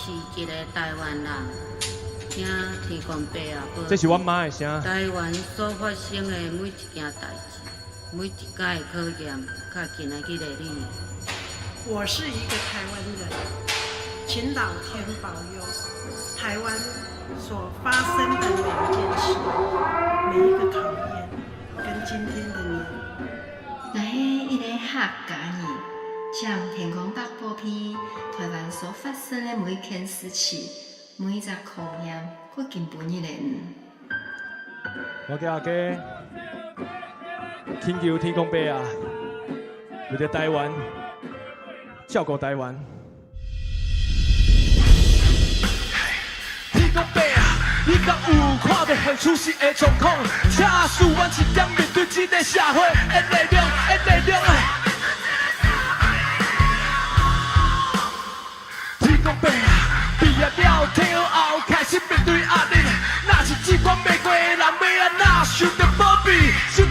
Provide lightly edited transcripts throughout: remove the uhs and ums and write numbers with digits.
是一个台湾人，请天公伯啊保佑。这是阮妈的声。台湾所发生的每一件代志，每一届考验，较今仔日的你。我是一个台湾人，请老天保佑台湾所发生的每一件事，每一个考验，跟今天的你。那是一个客家人，向天空大保庇台湾所发生的每一件事情，每一个考验，过根本日的我叫阿家，请求天公伯啊，为着台湾，照顾台湾。天公伯啊，你敢有看到很出息的状况？恰使阮一点面对这个社会的力量，天公伯啊，毕业了退后开始面对压力，若是志愿袂过的人，要安怎想着保庇，天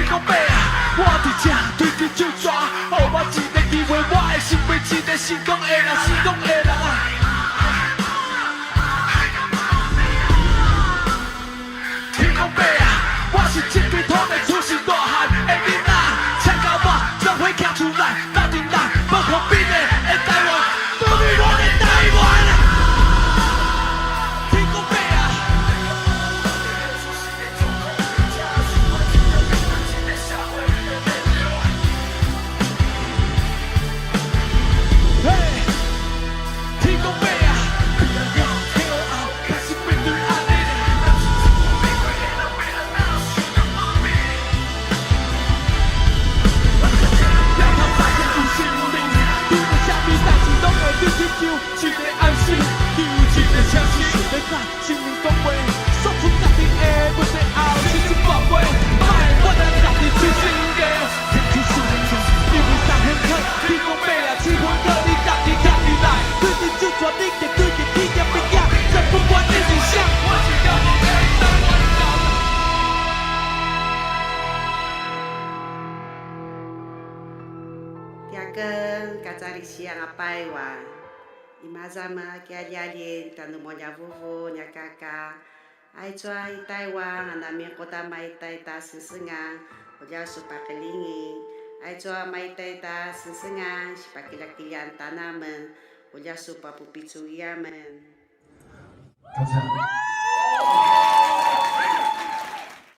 公伯啊，我伫这对你就抓，给我一个机会，我会成为一个成功的人。天公伯啊，我是这片土地出世大汉的囡仔，请教我怎会站出来，斗阵来，无可比的台湾，保庇我的台湾。天公伯啊。天公伯啊，毕业了退后开始面对压力，要靠百姓有心灵，遇到啥物代志拢会你去求，一个安心，求一个相信，要甲心灵讲话，说出家己的问题后，真心宝贝，莫我来家己出心计，天气心灵的，因为三很好，天公伯啊，赐福到你家己站起来，对你就全力的对着体验物件，再不管你是啥，我是要你的台湾人。听讲加早日时啊拜完，伊妈咱们家家人，但都莫家夫妇，家家家，爱抓一台湾，啊那边可打买台打试试啊，我家是把个零一，爱抓买台打试试啊，是把个个样打那们，我家是把不必注意啊们。刚才。